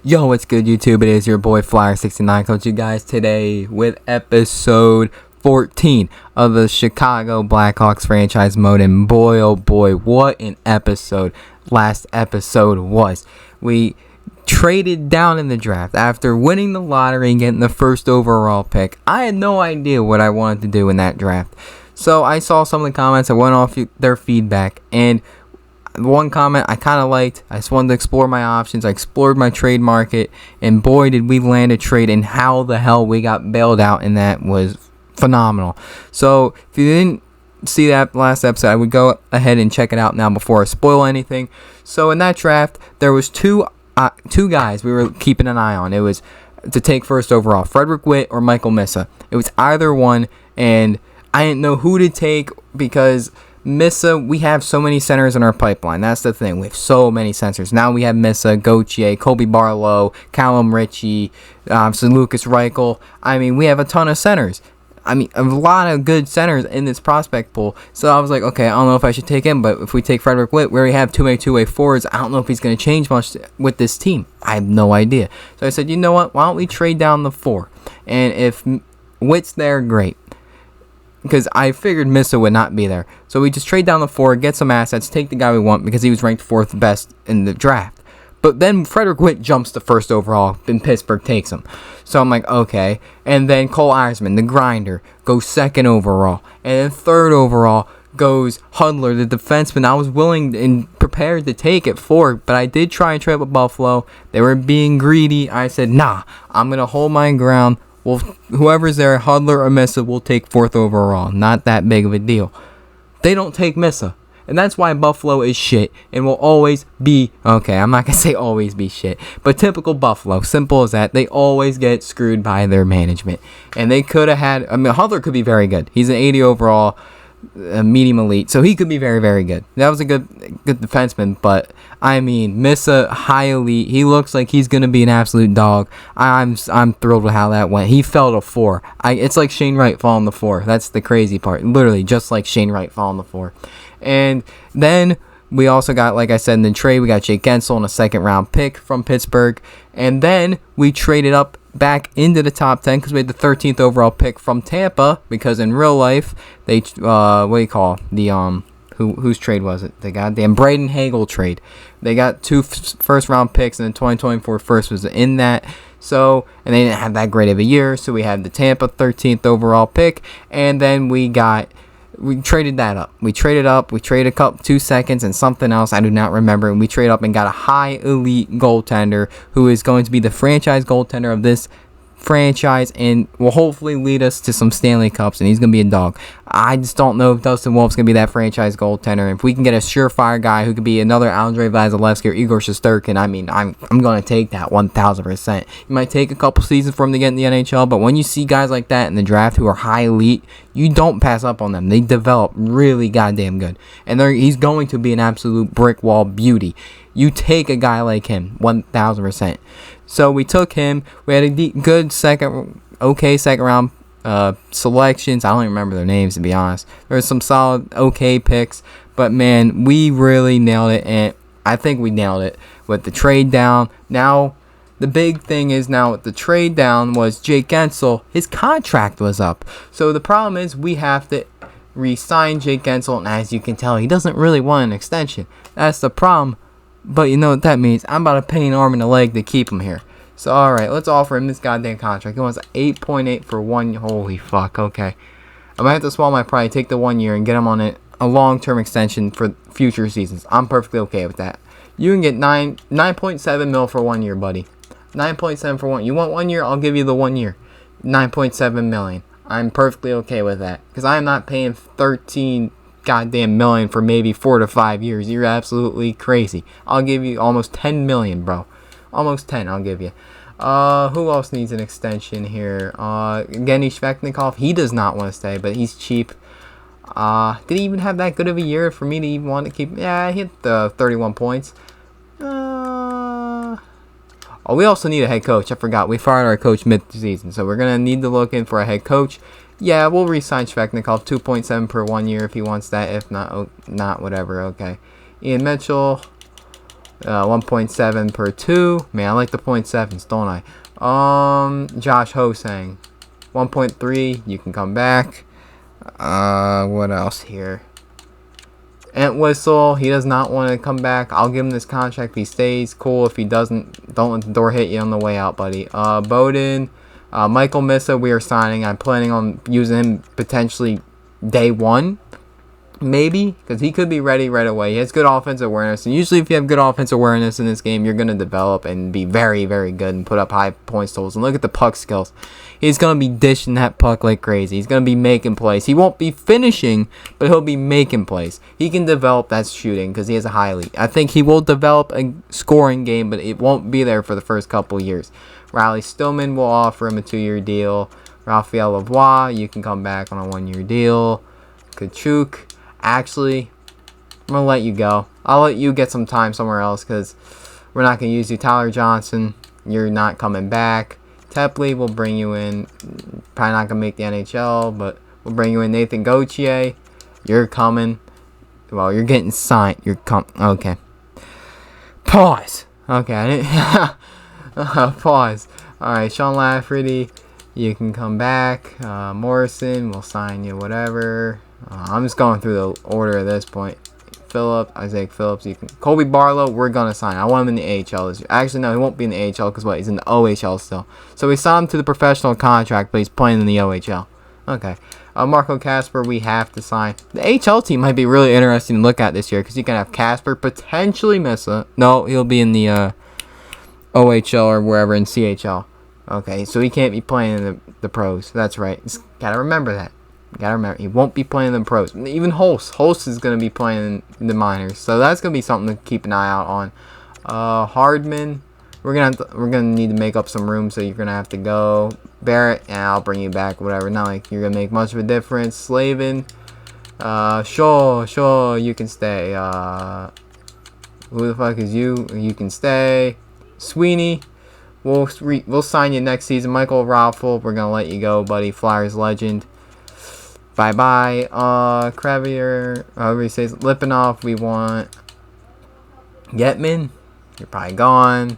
Yo, what's good, YouTube? It is your boy Flyer69 coming to you guys today with episode 14 of the Chicago Blackhawks franchise mode. And boy, oh boy, what an episode last episode was. We traded down in the draft after winning the lottery and getting the first overall pick. I had no idea what I wanted to do in that draft. So I saw some of the comments, I went off their feedback, and one comment I kind of liked. I just wanted to explore my options. I explored my trade market, and boy, did we land a trade, and how the hell we got bailed out, and that was phenomenal. So if you didn't see that last episode, I would go ahead and check it out now before I spoil anything. So in that draft, there was two guys we were keeping an eye on. It was to take first overall, Frederick Witt or Michael Missa. It was either one, and I didn't know who to take because Missa, we have so many centers in our pipeline. That's the thing. We have so many centers. Now we have Missa, Gauthier, Colby Barlow, Callum Ritchie, so Lucas Reichel. I mean, we have a ton of centers. I mean, a lot of good centers in this prospect pool. So I was like, okay, I don't know if I should take him, but if we take Frederick Witt, we already have two-way forwards. I don't know if he's going to change much with this team. I have no idea. So I said, you know what? Why don't we trade down the 4? And if Witt's there, great. Because I figured Missa would not be there. So we just trade down the 4, get some assets, take the guy we want because he was ranked 4th best in the draft. But then Frederick Witt jumps to 1st overall, and Pittsburgh takes him. So I'm like, okay. And then Cole Eisman, the grinder, goes 2nd overall. And then 3rd overall goes Hudler, the defenseman. I was willing and prepared to take at 4, but I did try and trade with Buffalo. They were being greedy. I said, nah, I'm going to hold my ground. Well, whoever's there, Hudler or Missa, will take 4th overall. Not that big of a deal. They don't take Missa. And that's why Buffalo is shit and will always be, okay, I'm not going to say always be shit, but typical Buffalo. Simple as that. They always get screwed by their management. And they could have had, Hudler could be very good. He's an 80 overall, medium elite, so he could be very, very good. That was a good defenseman, but I mean, Missa, high elite. He looks like he's gonna be an absolute dog. I'm thrilled with how that went. He fell to 4. It's like Shane Wright falling to 4. That's the crazy part. Literally, just like Shane Wright falling to 4. And then we also got, like I said in the trade, we got Jake Gensel and a 2nd round pick from Pittsburgh, and then we traded up back into the top 10 because we had the 13th overall pick from Tampa, because in real life they whose trade was it? The goddamn Braden Hagel trade. They got 2 first round picks, and the 2024 first was in that. So, and they didn't have that great of a year, so we had the Tampa 13th overall pick, and then we traded that up. We traded a couple 2 seconds and something else I do not remember, and we traded up and got a high elite goaltender who is going to be the franchise goaltender of this franchise and will hopefully lead us to some Stanley Cups, and he's going to be a dog. I just don't know if Dustin Wolf's going to be that franchise goaltender. If we can get a surefire guy who could be another Andrei Vasilevsky or Igor Shesterkin, I mean, I'm going to take that 1,000%. It might take a couple seasons for him to get in the NHL, but when you see guys like that in the draft who are high elite, you don't pass up on them. They develop really goddamn good, and he's going to be an absolute brick wall beauty. You take a guy like him, 1,000%. So we took him. We had a good second round selections. I don't even remember their names, to be honest. There were some solid, okay picks, but man, we really nailed it, and I think we nailed it with the trade down. Now, the big thing is now with the trade down was Jake Gensel. His contract was up, so the problem is we have to re-sign Jake Gensel, and as you can tell, he doesn't really want an extension. That's the problem. But you know what that means? I'm about to pay an arm and a leg to keep him here. So, alright, let's offer him this goddamn contract. He wants 8.8 for 1 year. Holy fuck, okay. I might have to swallow my pride, take the 1 year, and get him on a long-term extension for future seasons. I'm perfectly okay with that. You can get 9.7 mil for 1 year, buddy. 9.7 for 1. You want 1 year? I'll give you the 1 year. 9.7 million. I'm perfectly okay with that. Because I am not paying 13 goddamn million for maybe 4 to 5 years. You're absolutely crazy. I'll give you almost 10 million, bro. Almost 10, I'll give you. Who else needs an extension here? Evgeny Svechnikov. He does not want to stay, but he's cheap. Did he even have that good of a year for me to even want to keep? Yeah, he hit the 31 points. We also need a head coach. I forgot. We fired our coach mid-season, so we're going to need to look in for a head coach. Yeah, we'll re-sign Svechnikov, 2.7 per 1 year if he wants that. If not, not whatever. Okay. Ian Mitchell. 1.7 per 2. Man, I like the 0.7s, don't I? Josh Hosang. 1.3. You can come back. What else here? Entwistle. He does not want to come back. I'll give him this contract if he stays. Cool. If he doesn't, don't let the door hit you on the way out, buddy. Bowden. Michael Missa, we are signing. I'm planning on using him potentially day 1. Maybe, because he could be ready right away. He has good offensive awareness, and usually if you have good offensive awareness in this game, you're going to develop and be very, very good and put up high points totals. And look at the puck skills. He's going to be dishing that puck like crazy. He's going to be making plays. He won't be finishing, but he'll be making plays. He can develop that shooting because he has a high lead. I think he will develop a scoring game, but it won't be there for the first couple years. Riley Stillman will offer him a 2-year deal. Raphael Lavoie, you can come back on a 1-year deal. Kachuk. Actually, I'm going to let you go. I'll let you get some time somewhere else because we're not going to use you. Tyler Johnson, you're not coming back. Tepley, we'll bring you in. Probably not going to make the NHL, but we'll bring you in. Nathan Gauthier, you're coming. Well, you're getting signed. Okay. Pause. Okay, I didn't... Pause. Alright, Sean Lafferty, you can come back. Morrison, we'll sign you, whatever. I'm just going through the order at this point. Isaac Phillips, you can. Colby Barlow, we're gonna sign. I want him in the AHL. Actually, no, he won't be in the AHL because what? He's in the OHL still. So we signed him to the professional contract, but he's playing in the OHL. Okay. Marco Casper, we have to sign. The HL team might be really interesting to look at this year because you can have Casper, potentially Missa. No, he'll be in the OHL or wherever in CHL. Okay, so he can't be playing in the pros. That's right. Just gotta remember that. Gotta remember, he won't be playing in the pros. Even Holst is gonna be playing in the minors, so that's gonna be something to keep an eye out on. Hardman, we're gonna need to make up some room, so you're gonna have to go. Barrett, yeah, I'll bring you back, whatever. Not like you're gonna make much of a difference. Slavin, sure, you can stay. Who the fuck is you? You can stay. Sweeney, we'll sign you next season. Michael Raffle, we're gonna let you go, buddy. Flyers legend. Bye-bye. Crevier, however he says, Lipinov, we want. Getman, you're probably gone.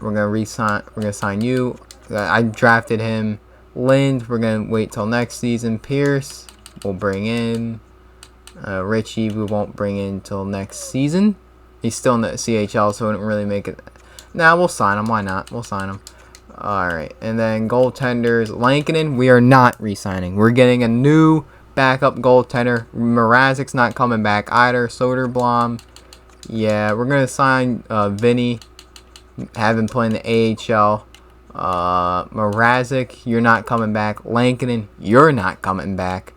We're gonna sign you. I drafted him. Lind, we're gonna wait till next season. Pierce, we'll bring in. Richie, we won't bring in till next season. He's still in the CHL, so it wouldn't really make it. Nah, we'll sign him. Why not? We'll sign him. Alright, and then goaltenders. Lankinen, we are not re-signing. We're getting a new backup goaltender. Mrazek's not coming back either. Soderblom, yeah, we're going to sign Vinny. Have him playing the AHL. Mrazek, you're not coming back. Lankinen, you're not coming back.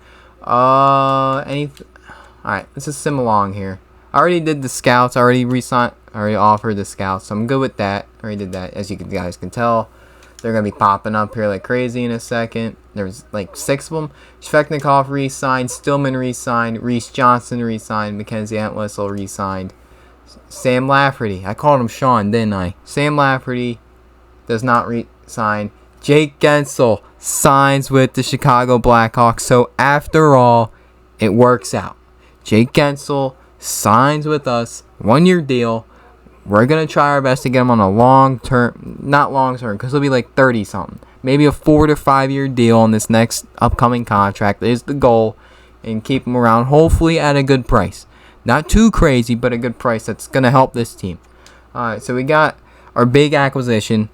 Alright, let's just sim along here. I already did the scouts. I already offered the scouts, so I'm good with that. I already did that, as you guys can tell. They're going to be popping up here like crazy in a second. There's like 6 of them. Shvechnikov re-signed. Stillman re-signed. Reese Johnson re-signed. Mackenzie Entwistle re-signed. Sam Lafferty. I called him Sean, didn't I? Sam Lafferty does not re-sign. Jake Gensel signs with the Chicago Blackhawks. So after all, it works out. Jake Gensel signs with us. 1-year deal. We're going to try our best to get him on a long-term, not long-term, because he'll be like 30-something. Maybe a 4 to 5-year deal on this next upcoming contract is the goal, and keep him around, hopefully at a good price. Not too crazy, but a good price that's going to help this team. Alright, so we got our big acquisition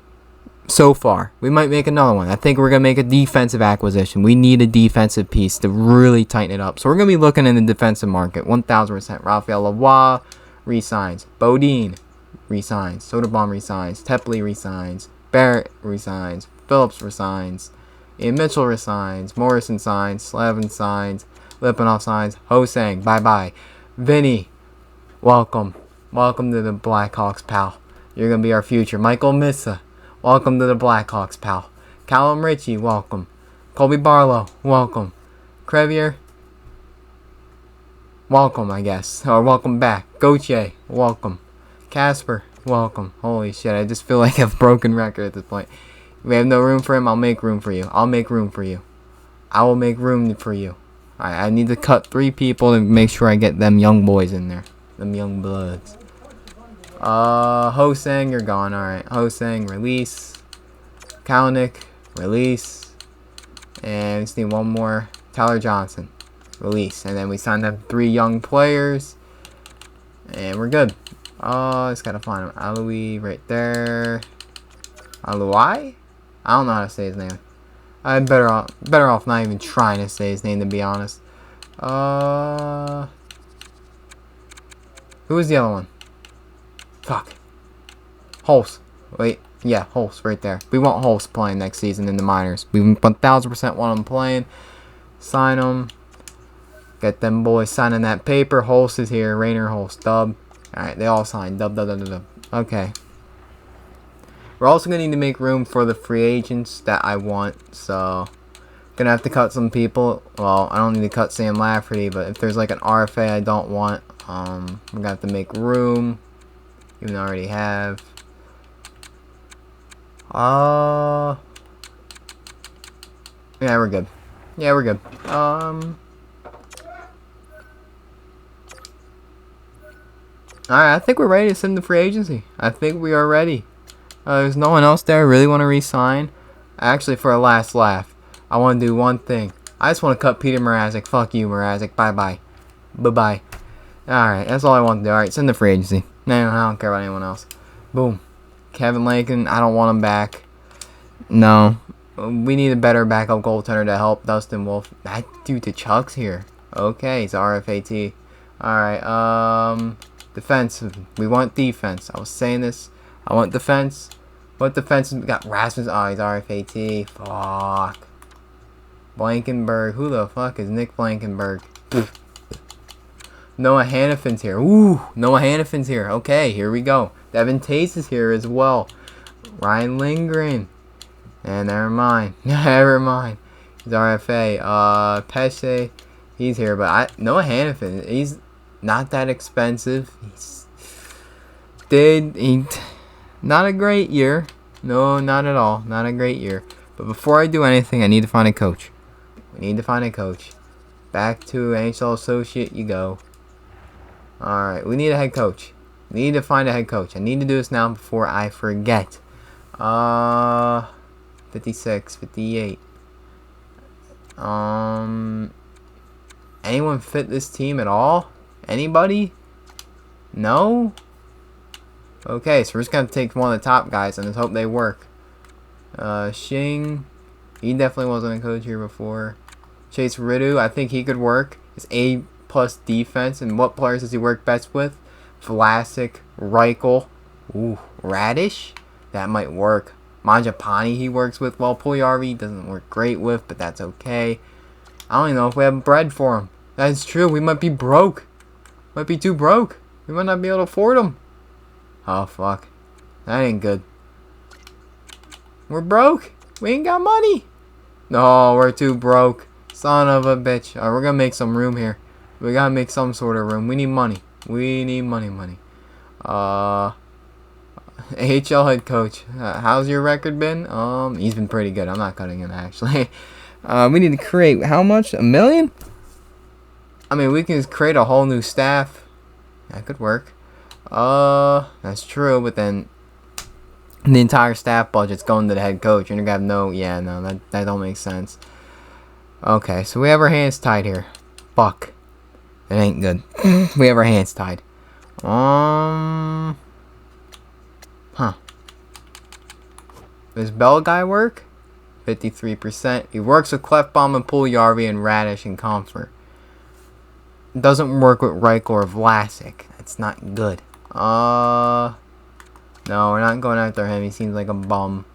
so far. We might make another one. I think we're going to make a defensive acquisition. We need a defensive piece to really tighten it up. So we're going to be looking in the defensive market. 1,000%. Raphael Lavoie resigns. Bodine resigns. Soderblom resigns. Tepley resigns. Barrett resigns. Phillips resigns. Ian Mitchell resigns. Morrison signs. Slavin signs. Lipinov signs. Hosang, bye-bye. Vinny, welcome. Welcome to the Blackhawks, pal. You're going to be our future. Michael Missa, welcome to the Blackhawks, pal. Callum Ritchie, welcome. Colby Barlow, welcome. Crevier, welcome, I guess. Or welcome back. Gauthier, welcome. Casper, welcome. Holy shit, I just feel like I have a broken record at this point. We have no room for him. I'll make room for you. I'll make room for you. I will make room for you. I need to cut 3 people to make sure I get them young boys in there. Them young bloods. Hosang, you're gone. Alright. Hosang, release. Kalnick, release. And we just need one more. Tyler Johnson, release. And then we signed up 3 young players. And we're good. Just gotta find him. Aloui right there. Aloui? I don't know how to say his name. I'm better off not even trying to say his name, to be honest. Who was the other one? Fuck. Holst. Wait. Yeah, Holst right there. We want Holst playing next season in the minors. We 1000% want him playing. Sign him. Get them boys signing that paper. Holst is here. Rainer Holst. Dub. Alright, they all signed. Dub, dub, dub, dub, dub. Okay. We're also going to need to make room for the free agents that I want. So, gonna have to cut some people. Well, I don't need to cut Sam Lafferty, but if there's like an RFA I don't want, we're going to have to make room. Even though I already have. Yeah, we're good. Yeah, we're good. Alright, I think we're ready to send the free agency. I think we are ready. There's no one else there I really want to re-sign. Actually, for a last laugh, I want to do one thing. I just want to cut Peter Mrazek. Fuck you, Mrazek. Bye-bye. Bye-bye. Alright, that's all I want to do. Alright, send the free agency. No, I don't care about anyone else. Boom. Kevin Lakin, I don't want him back. No. We need a better backup goaltender to help Dustin Wolf. That dude to Chuck's here. Okay, it's RFAT. Alright, defense. We want defense. I was saying this. I want defense. What defense? We got Rasmus. Oh, he's RFAT. Fuck. Blankenberg. Who the fuck is Nick Blankenberg? Noah Hannafin's here. Ooh, Noah Hannafin's here. Okay, here we go. Devin Tace is here as well. Ryan Lindgren. And never mind. Never mind. He's RFA. Pesce. He's here, but Noah Hannafin. He's not that expensive. Not a great year. No, not at all. Not a great year. But before I do anything, I need to find a coach. We need to find a coach. Back to NHL associate you go. Alright, we need a head coach. We need to find a head coach. I need to do this now before I forget. 56, 58. Anyone fit this team at all? Anybody? No? Okay, so we're just gonna take one of the top guys and just hope they work. Shing. He definitely wasn't a coach here before. Chase Rideau, I think he could work. His A+ defense. And what players does he work best with? Vlasic, Reichel. Ooh, Radish? That might work. Mangiapane he works with. Well, Puljujarvi doesn't work great with, but that's okay. I don't even know if we have bread for him. That's true. We might be broke. Might be too broke. We might not be able to afford him. Oh, fuck. That ain't good. We're broke. We ain't got money. No, we're too broke. Son of a bitch. Alright, we're gonna make some room here. We gotta make some sort of room. We need money. We need money. AHL head coach. How's your record been? He's been pretty good. I'm not cutting him, actually. We need to create how much? $1 million? I mean, we can just create a whole new staff. That could work. That's true, but then the entire staff budget's going to the head coach. You're gonna have no, that don't make sense. Okay, so we have our hands tied here. Fuck. It ain't good. We have our hands tied. Huh. Does Bell guy work? 53%. He works with Clefbaum and Puljujarvi and Radish and Comfort. Doesn't work with Reichel or Vlasic. That's not good. No, we're not going after him. He seems like a bum.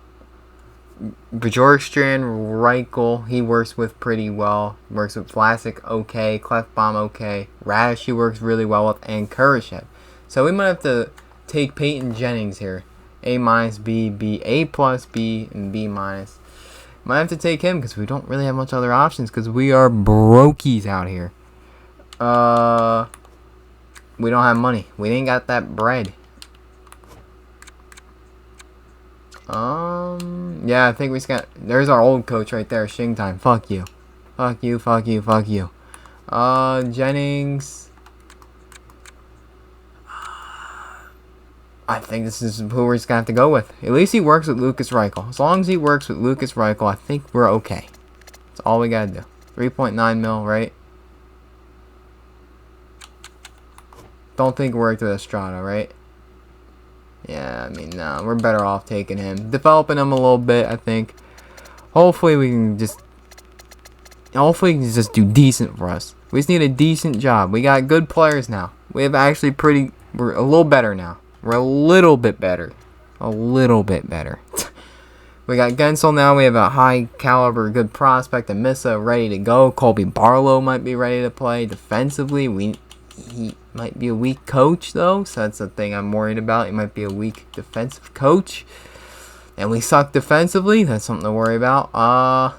Bjorkstrand, Reichel, he works with pretty well. Works with Vlasic, okay. Clefbaum, okay. Radish, he works really well with. And Kurashev. So we might have to take Peyton Jennings here. A-, B, B, A+, B, and B-. Might have to take him because we don't really have much other options because we are brokies out here. We don't have money. We ain't got that bread. Yeah, I think we just got... There's our old coach right there, Shing Time. Fuck you. Fuck you, fuck you, fuck you. Jennings. I think this is who we're just going to have to go with. At least he works with Lucas Reichel. As long as he works with Lucas Reichel, I think we're okay. That's all we got to do. 3.9 mil, right? Don't think it worked with Estrada, right? Yeah, I mean, no. We're better off taking him. Developing him a little bit, I think. Hopefully we can just do decent for us. We just need a decent job. We got good players now. We have actually we're a little better now. We're a little bit better. A little bit better. We got Gensel now. We have a high caliber, good prospect. Amissa ready to go. Colby Barlow might be ready to play. Defensively, he might be a weak coach, though. So that's the thing I'm worried about. He might be a weak defensive coach. And we suck defensively. That's something to worry about. I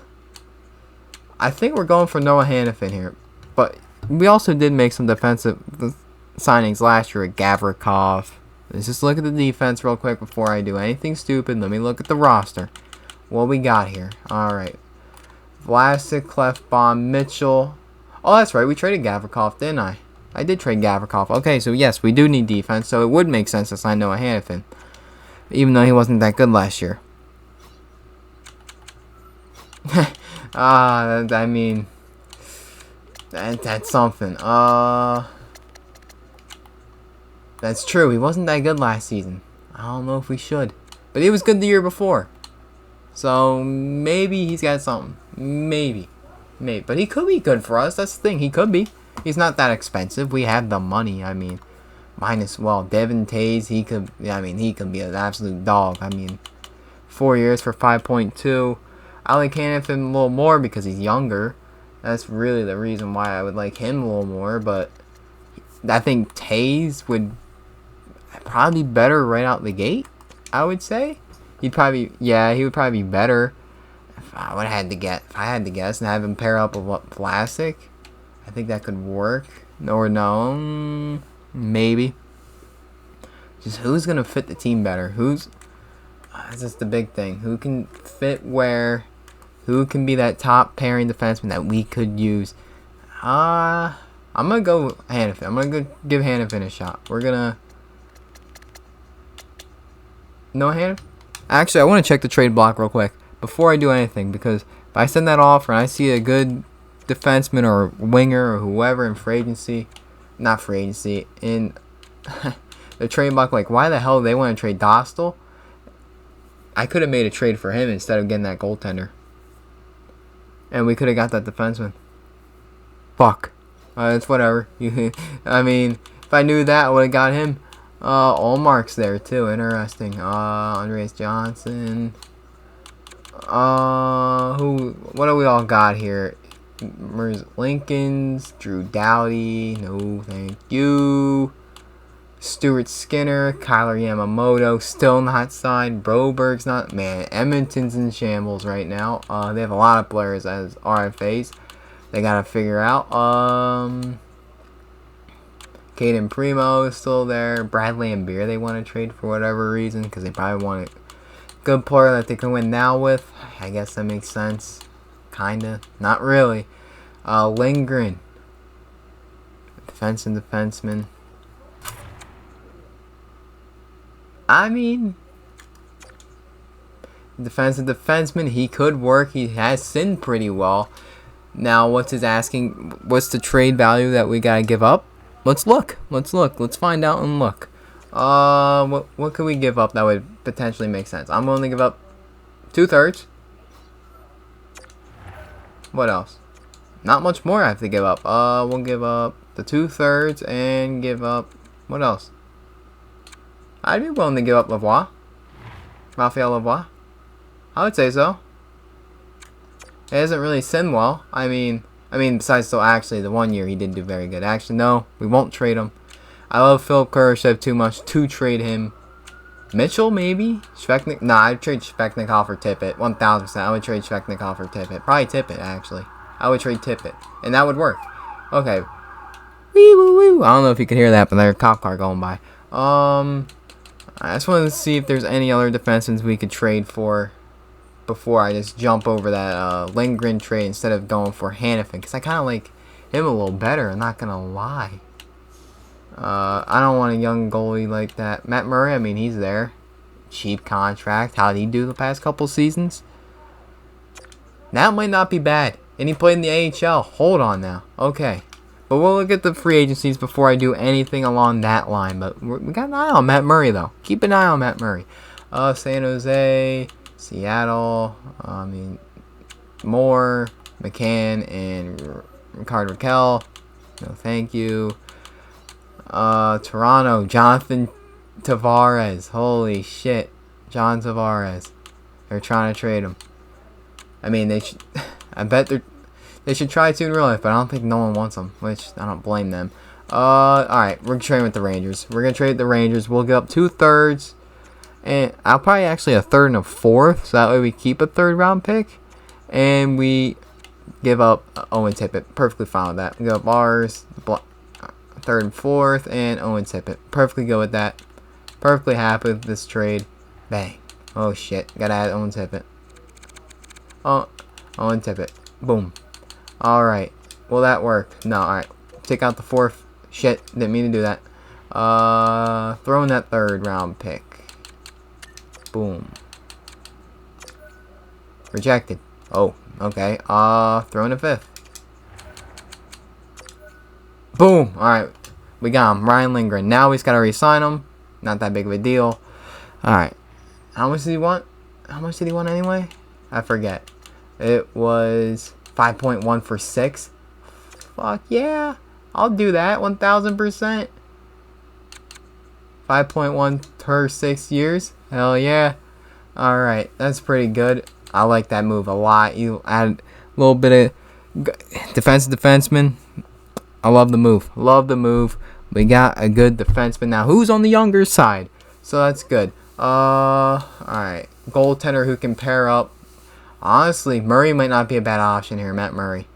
think we're going for Noah Hannafin here. But we also did make some defensive signings last year at Gavrikov. Let's just look at the defense real quick before I do anything stupid. Let me look at the roster. What we got here. Alright. Vlasic, Clefbaum, Mitchell. Oh, that's right. We traded Gavrikov, didn't I? I did trade Gavrikov. Okay, so yes, we do need defense. So it would make sense to sign Noah Hannafin. Even though he wasn't that good last year. I mean... That's something. That's true. He wasn't that good last season. I don't know if we should. But he was good the year before. So, maybe he's got something. Maybe. But he could be good for us. That's the thing. He could be. He's not that expensive. We have the money. I mean, Devin Tays, he could be an absolute dog. I mean, 4 years for 5.2. I like Hannafin a little more because he's younger. That's really the reason why I would like him a little more. But I think Tays would probably be better right out the gate, I would say. He would probably be better if I had to guess and have him pair up with Vlasic. I think that could work. Or no, maybe. Just who's gonna fit the team better? That's just the big thing. Who can fit where? Who can be that top pairing defenseman that we could use? I'm gonna go Hannafin. I'm gonna give Hannafin a shot. We're gonna. No Hannafin? Actually, I want to check the trade block real quick before I do anything, because if I send that off and I see a good defenseman or winger or whoever in in the trade block, like, why the hell they want to trade Dostal? I could have made a trade for him instead of getting that goaltender. And we could have got that defenseman. Fuck. It's whatever. I mean, if I knew that, I would have got him. Allmark's there too. Interesting. Andreas Johnson. What do we all got here? Lincolns, Drew Doughty. No, thank you. Stuart Skinner, Kyler Yamamoto, still not signed. Broberg's not. Man, Edmonton's in shambles right now. They have a lot of players as RFAs. They gotta figure out. Caden Primo is still there. Bradley and Beer they want to trade for whatever reason, because they probably want a good player that they can win now with. I guess that makes sense. Kinda. Not really. Lindgren. Defenseman. I mean, defenseman, he could work. He has sinned pretty well. Now, what's the trade value that we gotta give up? Let's look. Let's find out and look. What could we give up that would potentially make sense? I'm willing to give up 2/3. What else? Not much more I have to give up. We'll give up the 2/3 and give up, what else? I'd be willing to give up Raphael Lavoie. I would say so. He hasn't really sinned well. I mean, besides, so actually, the 1 year he did do very good. Actually, no, we won't trade him. I love Philip Kurashev too much to trade him. Mitchell, maybe? Svechnikov? Nah, I'd trade Svechnikov for Tippett. 1000%. I would trade Svechnikov for Tippett. Probably Tippett, actually. I would trade Tippett. And that would work. Okay. Wee woo woo. I don't know if you can hear that, but there's a cop car going by. I just wanted to see if there's any other defensemen we could trade for before I just jump over that Lindgren trade instead of going for Hannafin, because I kind of like him a little better. I'm not gonna lie. I don't want a young goalie like that. Matt Murray, I mean, he's there. Cheap contract. How did he do the past couple seasons? That might not be bad. And he played in the AHL. Hold on now. Okay. But we'll look at the free agencies before I do anything along that line. But we got an eye on Matt Murray, though. Keep an eye on Matt Murray. San Jose, Seattle, I mean, Moore, McCann, and Rickard Rakell. No, thank you. Toronto, Jonathan Tavares. Holy shit. John Tavares. They're trying to trade him. I mean, I bet they should try to in real life, but I don't think no one wants them, which I don't blame them. Alright, we're trading with the Rangers. We're going to trade with the Rangers. We'll give up 2/3. And I'll probably actually a 1/3 and a 1/4, so that way we keep a 3rd round pick. And we give up Owen Tippett. Perfectly fine with that. We give up ours, 3rd and 4th, and Owen Tippett. Perfectly good with that. Perfectly happy with this trade. Bang. Oh shit. Gotta add Owen Tippett. Oh, Owen Tippett. Boom. Alright. Will that work? No, alright. Take out the 4th. Shit. Didn't mean to do that. Throw in that 3rd round pick. Boom. Rejected. Oh, okay. Throw in a 5th. Boom. Alright. We got him. Ryan Lindgren. Now we just gotta re-sign him. Not that big of a deal. Alright. How much did he want? How much did he want anyway? I forget. It was 5.1 for 6. Fuck yeah. I'll do that. 1000%. 5.1 per 6 years. Hell yeah. Alright. That's pretty good. I like that move a lot. You add a little bit of defenseman. I love the move. Love the move. We got a good defenseman now. Who's on the younger side? So that's good. Alright. Goaltender who can pair up. Honestly, Murray might not be a bad option here. Matt Murray.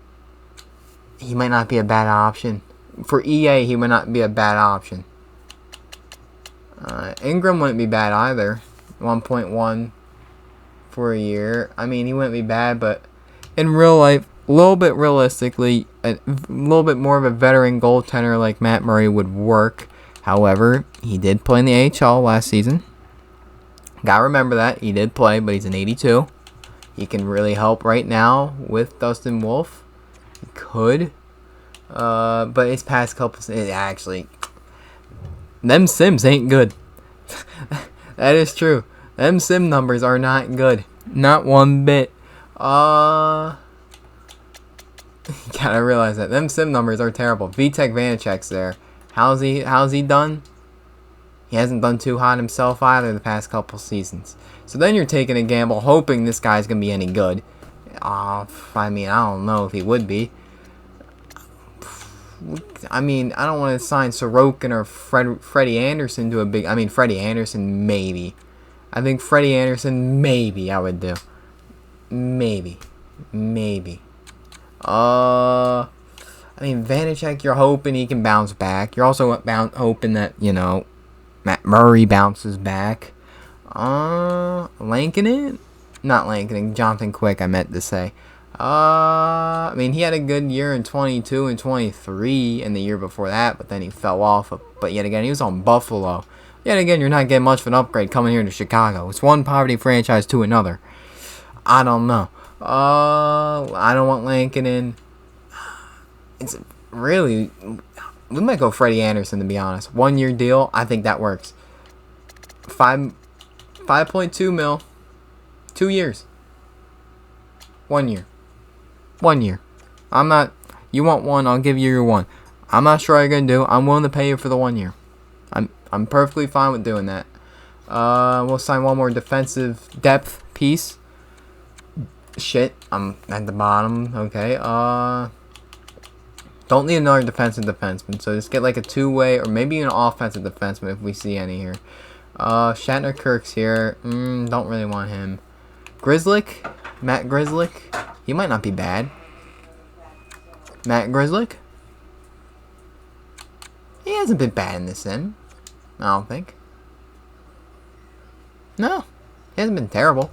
He might not be a bad option. For EA, he might not be a bad option. Ingram wouldn't be bad either. 1.1 for a year. I mean, he wouldn't be bad, but in real life, a little bit realistically, a little bit more of a veteran goaltender like Matt Murray would work. However, he did play in the AHL last season. Gotta remember that. He did play, but he's an 82. He can really help right now with Dustin Wolf. He could. But his past couple... Actually, them Sims ain't good. That is true. Them Sim numbers are not good. Not one bit. Gotta realize that. Them Sim numbers are terrible. Vitek Vanacek's there. How's he done? He hasn't done too hot himself either the past couple seasons. So then you're taking a gamble, hoping this guy's going to be any good. I mean, I don't know if he would be. I mean, I don't want to sign Sorokin or Freddie Anderson to a big... I mean, Freddie Anderson, maybe. I think Freddie Anderson, maybe I would do. Maybe. I mean, Vanacek, you're hoping he can bounce back. You're also hoping that, you know, Matt Murray bounces back. Lankinen? Not Lankinen. Jonathan Quick, I meant to say. I mean, he had a good year in 22 and 23 and the year before that, but then he fell off. But yet again, he was on Buffalo. Yet again, you're not getting much of an upgrade coming here to Chicago. It's one poverty franchise to another. I don't know. I don't want Lankinen. It's really... We might go Freddie Anderson, to be honest. 1 year deal. I think that works. 5.2 mil. 2 years. 1 year. 1 year. I'm not... You want one, I'll give you your one. I'm not sure how you're going to do. I'm willing to pay you for the 1 year. I'm perfectly fine with doing that. We'll sign one more defensive depth piece. Shit. I'm at the bottom. Okay. Don't need another defensive defenseman. So just get like a two-way or maybe an offensive defenseman if we see any here. Shatner Kirk's here. Don't really want him. Grizzlick? Matt Grizzlick? He might not be bad. Matt Grizzlick? He hasn't been bad in this sim. I don't think. No. He hasn't been terrible.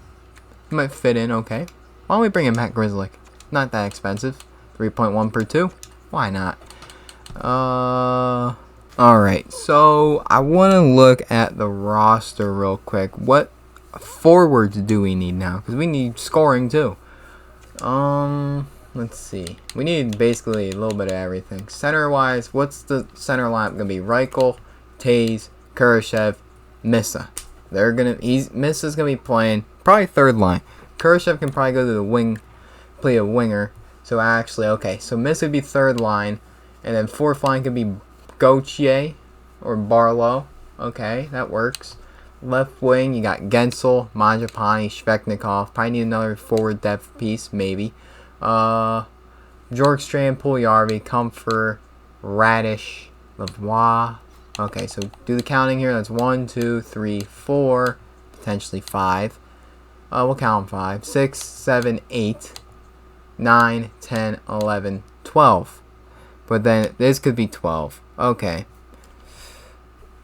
He might fit in okay. Why don't we bring in Matt Grizzlick? Not that expensive. 3.1 per 2. Why not? Alright, so I want to look at the roster real quick. What forwards do we need now? Because we need scoring too. Let's see. We need basically a little bit of everything. Center-wise, what's the center line going to be? Reichel, Taze, Kurashev, Missa. Missa's going to be playing probably third line. Kurashev can probably go to the wing, play a winger. So actually, okay. So Missa would be third line. And then fourth line could be Gauthier or Barlow. Okay, that works. Left wing, you got Gensel, Mangiapane, Svechnikov. Probably need another forward depth piece, maybe. Bjorkstrand, Puljujarvi, Comfort, Radish, Lavoie. Okay, so do the counting here. That's 1, 2, 3, 4, potentially 5. We'll count 5, 6, 7, 8, 9, 10, 11, 12. But then this could be 12. Okay.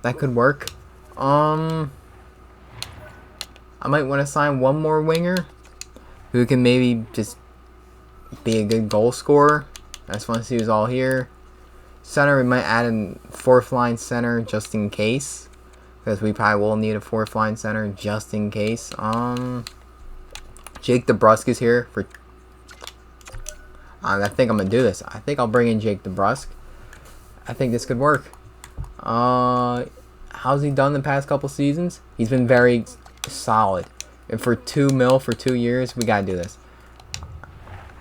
That could work. I might want to sign one more winger who can maybe just be a good goal scorer. I just want to see who's all here. Center, we might add a fourth line center just in case, because we probably will need a fourth line center just in case. Jake DeBrusk is here for. I think I'm gonna do this. I think I'll bring in Jake DeBrusk. I think this could work. How's he done the past couple seasons? He's been very solid. And for $2 million for 2 years, we gotta do this.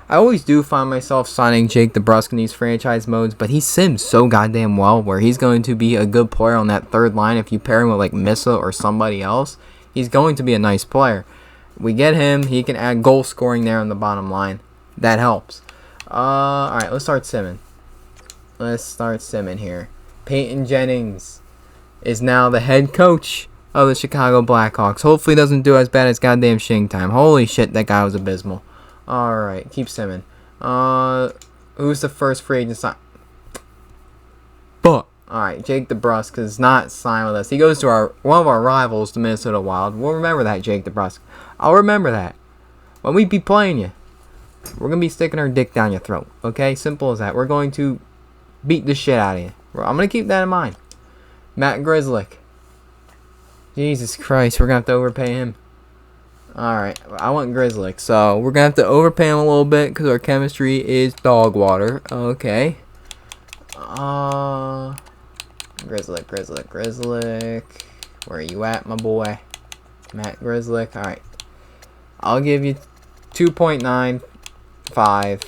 I always do find myself signing Jake DeBrusk in these franchise modes, but he sims so goddamn well where he's going to be a good player on that third line. If you pair him with like Missa or somebody else, he's going to be a nice player. We get him, he can add goal scoring there on the bottom line. That helps. Alright, let's start simming. Let's start simming here. Peyton Jennings is now the head coach of the Chicago Blackhawks. Hopefully doesn't do as bad as goddamn Shing Time. Holy shit, that guy was abysmal. Alright, keep simming. Who's the first free agent sign? But alright, Jake DeBrusk is not signed with us. He goes to one of our rivals, the Minnesota Wild. We'll remember that, Jake DeBrusk. I'll remember that. When we be playing you, we're going to be sticking our dick down your throat. Okay? Simple as that. We're going to beat the shit out of you. I'm going to keep that in mind. Matt Grzelcyk. Jesus Christ. We're going to have to overpay him. Alright. I want Grzelcyk. So, we're going to have to overpay him a little bit because our chemistry is dog water. Okay. Grzelcyk. Where are you at, my boy? Matt Grzelcyk. Alright. I'll give you 2.95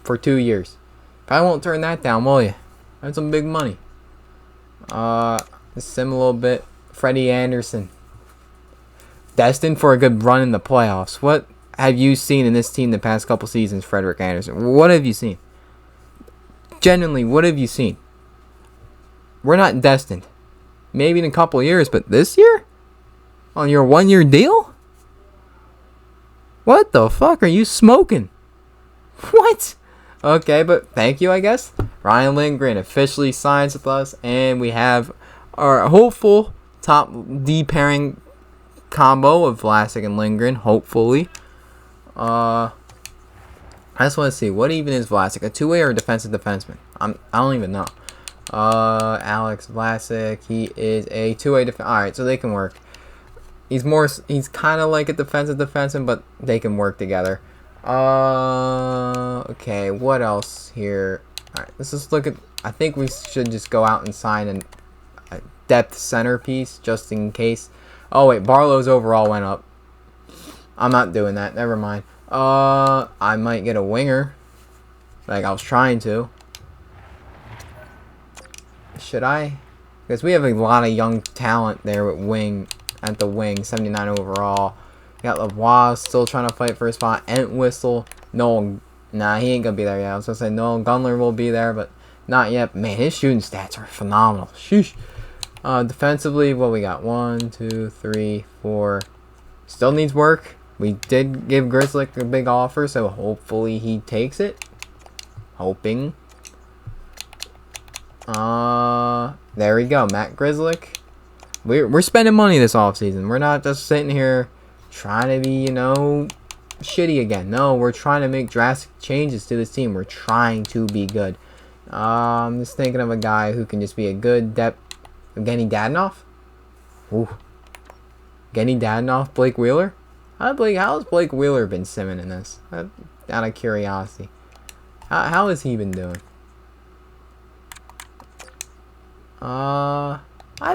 for 2 years. Probably won't turn that down, will you? That's some big money. Sim a little bit. Freddie Anderson. Destined for a good run in the playoffs. What have you seen in this team the past couple seasons, Frederick Anderson? What have you seen? Genuinely, what have you seen? We're not destined. Maybe in a couple of years, but this year? On your 1-year deal? What the fuck are you smoking? What? Okay, but thank you, I guess. Ryan Lindgren officially signs with us, and we have our hopeful top D pairing combo of Vlasic and Lindgren, hopefully. I just want to see, what even is Vlasic? A two-way or a defensive defenseman? I don't even know. Alex Vlasic, he is a two-way defense. Alright, so they can work. He's kind of like a defensive defenseman, but they can work together. Okay, what else here? Alright, let's just look at. I think we should just go out and sign a depth centerpiece just in case. Oh wait, Barlow's overall went up. I'm not doing that. Never mind. I might get a winger. Like I was trying to. Should I? Because we have a lot of young talent there with at the wing, 79 overall. We got Lavoie still trying to fight for a spot. Entwistle. Noel. Nah, he ain't going to be there yet. I was going to say Noel Gunler will be there, but not yet. Man, his shooting stats are phenomenal. Sheesh. Defensively, what we got? 1, 2, 3, 4. Still needs work. We did give Grzelcyk a big offer, so hopefully he takes it. Hoping. There we go. Matt Grzelcyk. We're spending money this offseason. We're not just sitting here trying to be, shitty again. No, we're trying to make drastic changes to this team. We're trying to be good. I'm just thinking of a guy who can just be a good depth. Evgeny Dadonov? Ooh. Evgeny Dadonov, Blake Wheeler? How has Blake Wheeler been simming in this? Out of curiosity. How has he been doing? I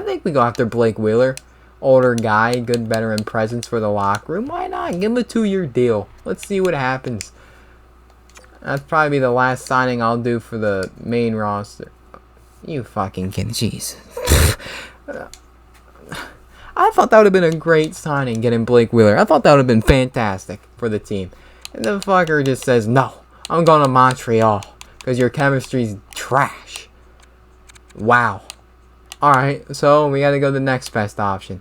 think we go after Blake Wheeler. Older guy, good veteran presence for the locker room. Why not? Give him a 2-year deal. Let's see what happens. That's probably the last signing I'll do for the main roster. You fucking kidding? Jeez. I thought that would have been a great signing, getting Blake Wheeler. I thought that would have been fantastic for the team. And the fucker just says, no, I'm going to Montreal because your chemistry's trash. Wow. Alright, so we got to go to the next best option.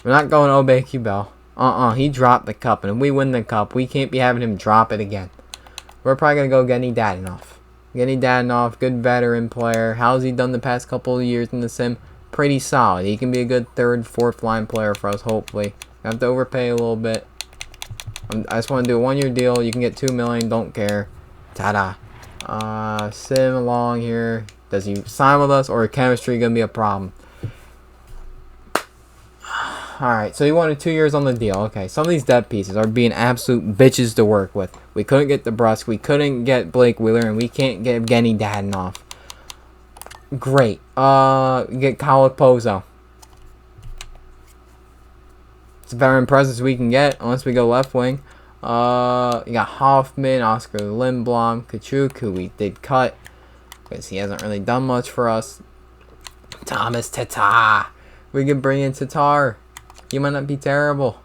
We're not going Obey-Kubel. He dropped the cup. And if we win the cup, we can't be having him drop it again. We're probably going to go Evgeny Dadonov. Evgeny Dadonov, good veteran player. How's he done the past couple of years in the sim? Pretty solid. He can be a good 3rd, 4th line player for us, hopefully. I have to overpay a little bit. I just want to do a 1-year deal. You can get $2 million. Don't care. Ta-da. Sim along here. Does he sign with us, or is chemistry going to be a problem? Alright, so he wanted 2 years on the deal. Okay, some of these depth pieces are being absolute bitches to work with. We couldn't get DeBrusk. We couldn't get Blake Wheeler, and we can't get Evgeny Dadonov. Great. Get Kyle Pozo. It's a veteran presence we can get, unless we go left wing. You got Hoffman, Oscar Lindblom, Kachuk, who we did cut, because he hasn't really done much for us. Thomas Tatar. We can bring in Tatar. He might not be terrible.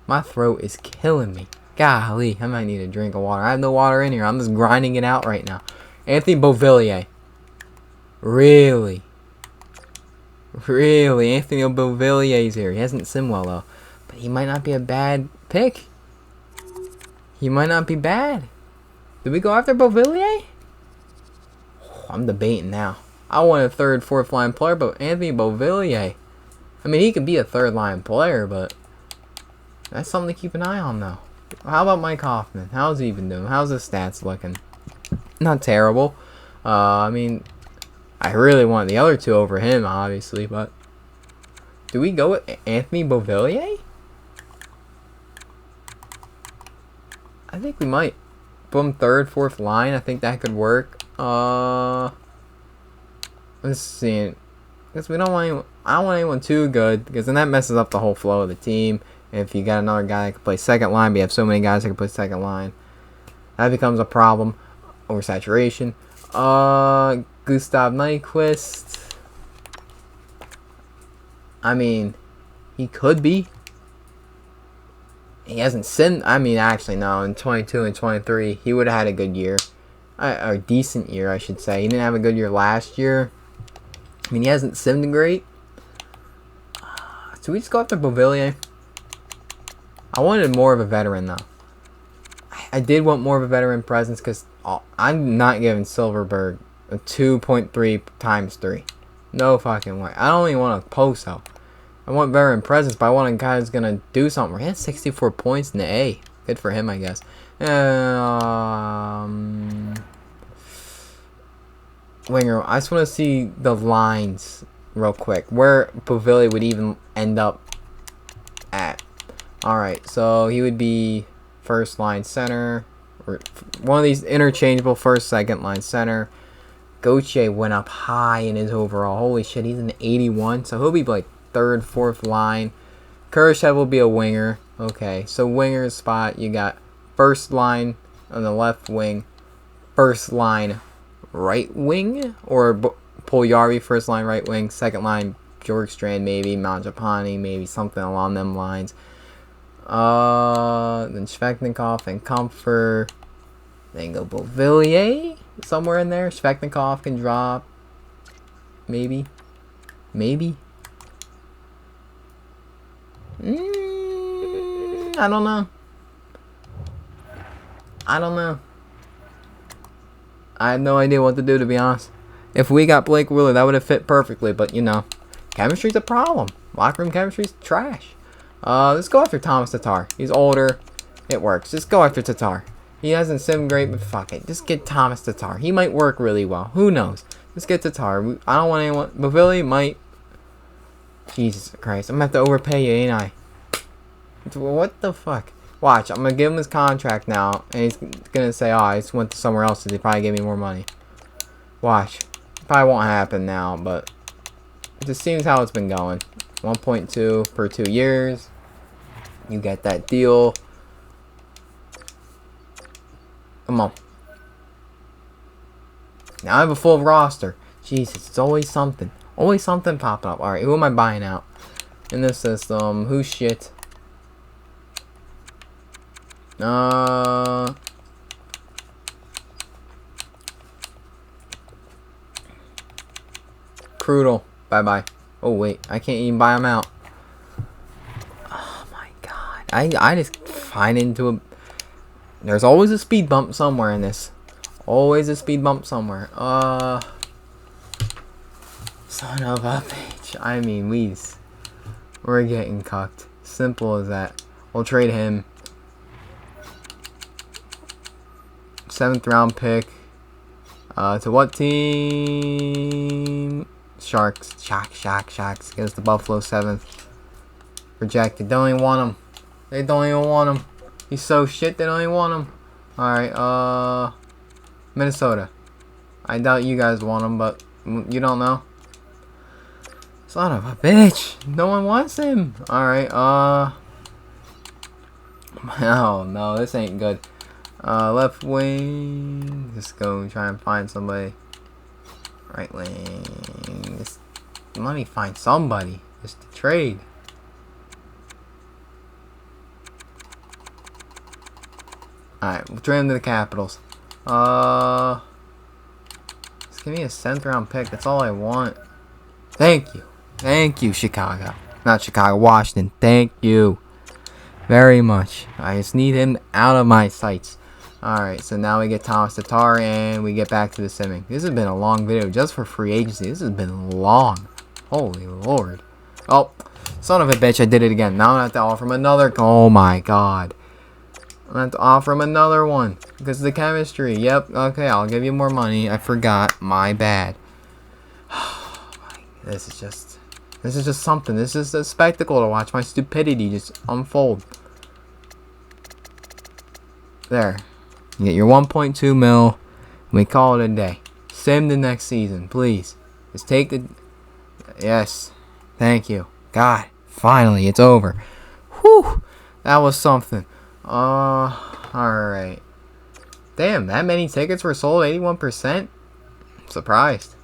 My throat is killing me. Golly, I might need a drink of water. I have no water in here. I'm just grinding it out right now. Anthony Beauvillier. Really? Really? Anthony Beauvillier's here. He hasn't simmed well, though. But he might not be a bad pick. He might not be bad. Did we go after Beauvillier? I'm debating now. I want a 3rd, 4th line player, but Anthony Beauvillier. I mean, he could be a 3rd line player, but that's something to keep an eye on, though. How about Mike Hoffman? How's he been doing? How's his stats looking? Not terrible. I mean, I really want the other two over him, obviously, but do we go with Anthony Beauvillier? I think we might. Put him 3rd, 4th line. I think that could work. Let's see. Because we don't want anyone, I don't want anyone too good, because then that messes up the whole flow of the team. If you got another guy that can play 2nd line, but you have so many guys that can play 2nd line, that becomes a problem. Oversaturation. Gustav Nyquist. I mean, he could be. He hasn't sinned. I mean, actually, no. In 22 and 23, he would have had a good year. A decent year, I should say. He didn't have a good year last year. I mean, he hasn't simmed great. So we just go after Beauvillier. I wanted more of a veteran, though. I did want more of a veteran presence, because I'm not giving Silverberg a 2.3 times 3. No fucking way. I don't even want a Poso. I want veteran presence, but I want a guy who's going to do something. He had 64 points in the A. Good for him, I guess. Winger. I just want to see the lines real quick. Where Beauvillier would even end up at. Alright, so he would be 1st line center. Or one of these interchangeable 1st, 2nd line center. Gauthier went up high in his overall. Holy shit, he's an 81. So he'll be like 3rd, 4th line. Kurashev will be a winger. Okay, so winger spot, you got 1st line on the left wing. 1st line right wing. Or Puljujarvi, 1st line right wing. 2nd line Bjorkstrand, maybe. Mangiapane, maybe something along them lines. Then Svechnikov and Comfort. Then go Beauvillier. Somewhere in there. Svechnikov can drop. Maybe. Maybe. I don't know. I don't know. I have no idea what to do, to be honest. If we got Blake Wheeler, that would have fit perfectly. But, you know, chemistry's a problem. Locker room chemistry's trash. Let's go after Thomas Tatar. He's older. It works. Just go after Tatar. He hasn't simmed great, but fuck it. Just get Thomas Tatar. He might work really well. Who knows? Just get Tatar. I don't want anyone. Bavili might. Jesus Christ. I'm gonna have to overpay you, ain't I? What the fuck? Watch. I'm gonna give him his contract now. And he's gonna say, oh, I just went to somewhere else. So they probably gave me more money. Watch. Probably won't happen now, but it just seems how it's been going. 1.2 per 2 years. You get that deal. Come on. Now I have a full roster. Jesus, it's always something. Always something popping up. Alright, who am I buying out? In this system, who's shit? Crudel. Bye-bye. Oh, wait. I can't even buy him out. Oh, my God. I just find into a... There's always a speed bump somewhere in this. Always a speed bump somewhere. Son of a bitch. I mean, we're getting cucked. Simple as that. We'll trade him. 7th round pick. To what team? Sharks. Sharks. Gives the Buffalo 7th. Rejected. Don't even want him. They don't even want him. He's so shit they don't even want him. Alright, Minnesota. I doubt you guys want him, but you don't know. Son of a bitch. No one wants him. Alright, oh no, this ain't good. Left wing. Just go try and find somebody. Right wing. Just let me find somebody. Just to trade. Alright, we'll trade him to the Capitals. Just give me a 7th round pick. That's all I want. Thank you. Thank you, Chicago. Not Chicago, Washington. Thank you very much. I just need him out of my sights. Alright, so now we get Thomas Tatar and we get back to the simming. This has been a long video just for free agency. This has been long. Holy Lord. Oh, son of a bitch, I did it again. Now I'm going to have to offer him another. Oh my God. I'm going to have to offer him another one. Because of the chemistry. Yep, okay, I'll give you more money. I forgot. My bad. This is just something. This is a spectacle to watch my stupidity just unfold. There. You get your 1.2 mil. And we call it a day. Sim the next season, please. Just take the... Yes. Thank you. God. Finally, it's over. Whew. That was something. Alright. Damn, that many tickets were sold? 81%? Surprised.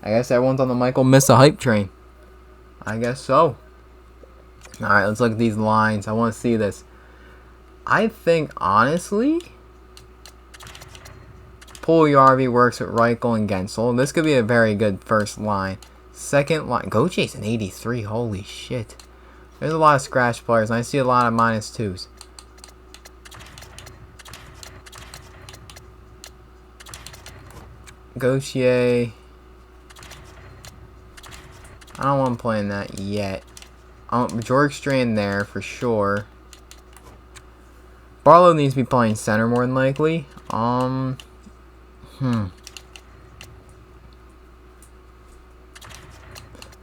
I guess everyone's on the Michael Missa hype train. I guess so. Alright, let's look at these lines. I want to see this. I think, honestly, Puljujarvi works with Reichel and Gensel. This could be a very good first line. Second line, Gautier's an 83. Holy shit. There's a lot of scratch players, and I see a lot of -2s. Gauthier. I don't want him playing that yet. George Strand there for sure. Barlow needs to be playing center more than likely.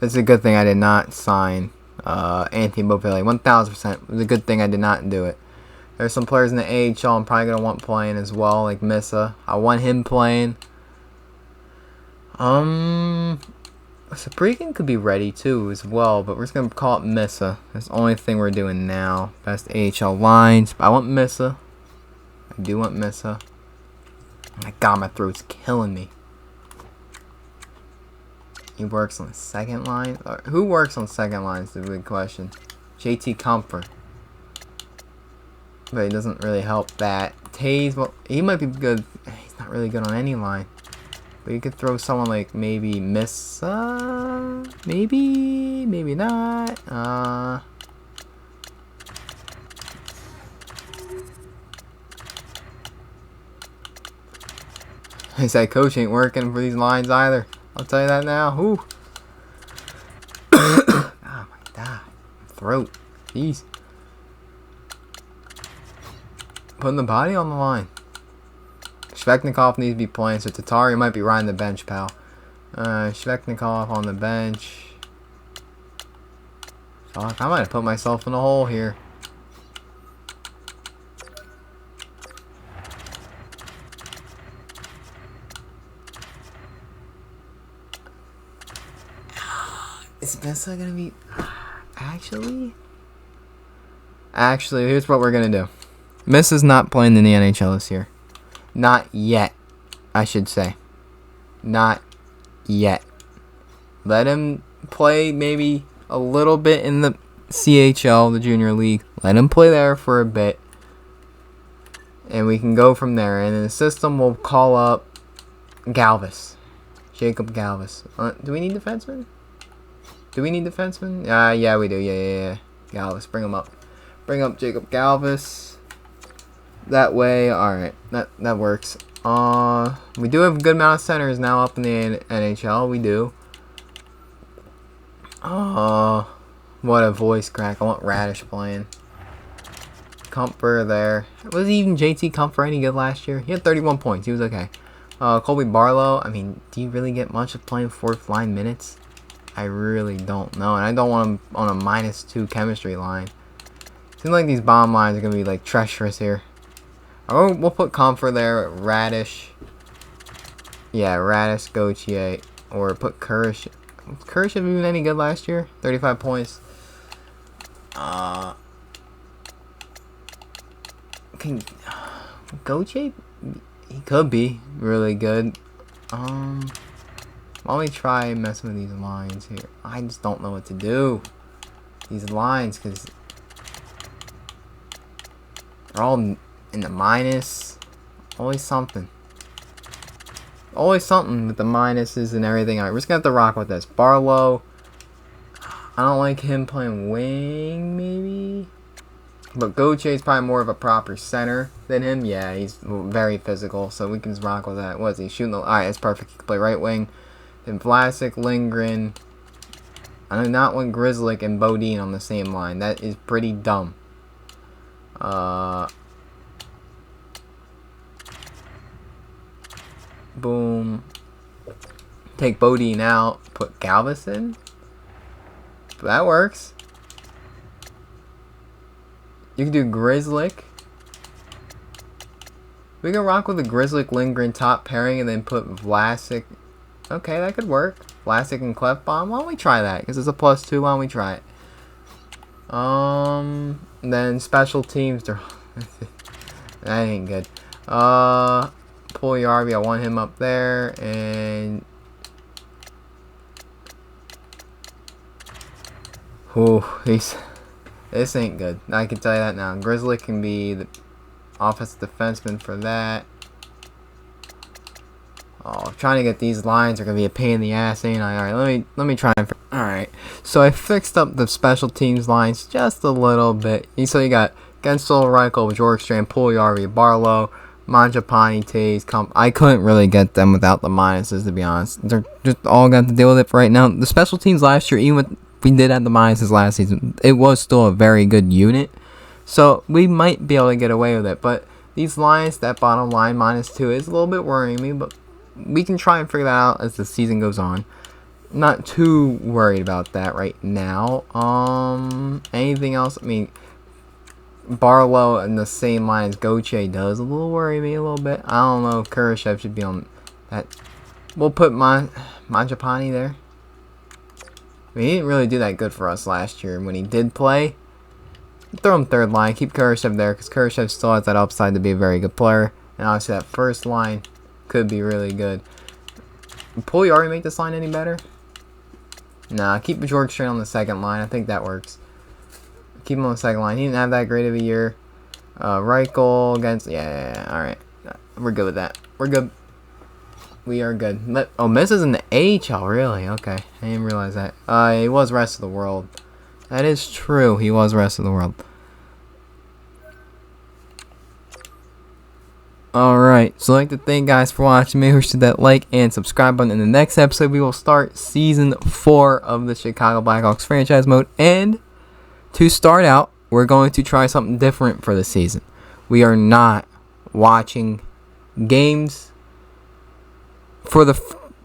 It's a good thing I did not sign Anthony Beauvillier. 1000%. It was a good thing I did not do it. There's some players in the AHL I'm probably going to want playing as well, like Missa. I want him playing. Saprikin could be ready too as well, but we're just going to call it Missa. That's the only thing we're doing now. Best AHL lines. I want Missa. I do want Missa. Oh my God, my throat's killing me. He works on the second line. Who works on second line is the big question. JT Comfort. But he doesn't really help that. Taze, well, he might be good. He's not really good on any line. But you could throw someone like maybe Missa. Maybe not. His head coach ain't working for these lines either. I'll tell you that now. Whew. Oh my God. Throat. Jeez. Putting the body on the line. Svechnikov needs to be playing, so Tatar, you might be riding the bench, pal. Svechnikov on the bench. Fuck, I might have put myself in a hole here. Is Mesa gonna be... Actually, here's what we're gonna do. Mesa's not playing in the NHL this year. Not yet, I should say. Not yet. Let him play maybe a little bit in the CHL, the Junior League. Let him play there for a bit. And we can go from there. And in the system, we'll call up Galvis. Jacob Galvis. Do we need defensemen? Do we need defensemen? Yeah, we do. Yeah. Galvis, bring him up. Bring up Jacob Galvis. That way, alright. That works. We do have a good amount of centers now up in the NHL. We do. What a voice crack. I want Radish playing. Comfer there. Was even JT Comfer any good last year? He had 31 points. He was okay. Colby Barlow. I mean, do you really get much of playing fourth line minutes? I really don't know. And I don't want him on a -2 chemistry line. Seems like these bomb lines are going to be like treacherous here. We'll put Comfer there. Radish. Yeah, Radish, Gauthier. Or put Kurish. Was Kurish even any good last year? 35 points. Can Gauthier? He could be really good. Why don't we try messing with these lines here? I just don't know what to do. These lines, because they're all in the minus. Always something. Always something with the minuses and everything. Alright, we're just going to have to rock with this. Barlow. I don't like him playing wing, maybe. But Gauthier is probably more of a proper center than him. Yeah, he's very physical, so we can just rock with that. What is he shooting? Alright, that's perfect. He can play right wing. Then Vlasic, Lindgren. I do not want Grzelcyk and Bodine on the same line. That is pretty dumb. Boom. Take Bodine out. Put Galvis in. That works. You can do Grzelcyk. We can rock with the Grzelcyk Lindgren top pairing and then put Vlasic. Okay, that could work. Vlasic and Clefbaum. Why don't we try that? Because it's a +2. Why don't we try it? Then special teams. That ain't good. Puljujärvi, I want him up there. And this ain't good. I can tell you that now. Grzelcyk can be the offensive defenseman for that. Oh, trying to get these lines are gonna be a pain in the ass, ain't I? Alright, let me try and alright. So I fixed up the special teams lines just a little bit. So you got Gensel, Reichel, Bjorkstrand, Puljujärvi, Barlow, Mangiapane, Taves, I couldn't really get them without the minuses, to be honest. They're just all got to deal with it for right now. The special teams last year, even with we did have the minuses last season, it was still a very good unit. So we might be able to get away with it. But these lines, that bottom line -2 is a little bit worrying me, but we can try and figure that out as the season goes on. Not too worried about that right now. Anything else? I mean, Barlow in the same line as Gauthier does a little worry me a little bit. I don't know if Kurashev should be on that. We'll put Mangiapane there. I mean, he didn't really do that good for us last year. When he did play, throw him third line. Keep Kurashev there because Kurashev still has that upside to be a very good player. And obviously that first line could be really good. Puljujärvi make this line any better? Nah, keep Bjorkstrand on the second line. I think that works. Keep him on the second line. He didn't have that great of a year. Reichel against... Yeah, alright. We're good with that. We're good. We are good. Miss is in the AHL, really? Okay. I didn't realize that. He was rest of the world. That is true. He was rest of the world. Alright, so I'd like to thank guys for watching. Make sure to hit that like and subscribe button. In the next episode, we will start Season 4 of the Chicago Blackhawks franchise mode. And to start out, we're going to try something different for the season. We are not watching games for the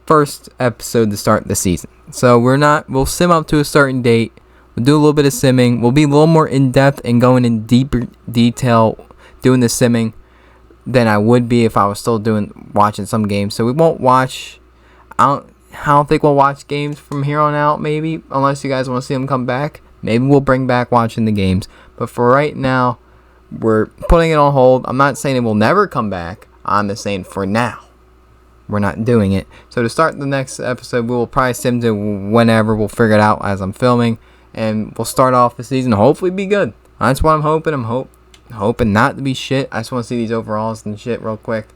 first episode to start the season. So we'll sim up to a certain date. We'll do a little bit of simming. We'll be a little more in depth and going in deeper detail doing the simming than I would be if I was still watching some games. So we won't watch. I don't think we'll watch games from here on out. Maybe unless you guys want to see them come back. Maybe we'll bring back watching the games. But for right now, we're putting it on hold. I'm not saying it will never come back. I'm just saying for now, we're not doing it. So to start the next episode, we will probably sim to whenever. We'll figure it out as I'm filming. And we'll start off the season, hopefully be good. That's what I'm hoping. I'm hoping not to be shit. I just want to see these overalls and shit real quick.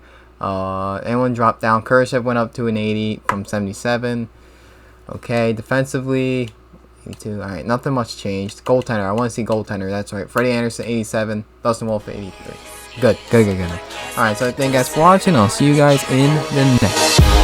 Anyone dropped down. Kurashev went up to an 80 from 77. Okay, defensively, 82. All right, nothing much changed. Goaltender, I want to see goaltender. That's right. Freddie Anderson, 87. Dustin Wolf, 83. Good. All right, so thank you guys for watching. I'll see you guys in the next.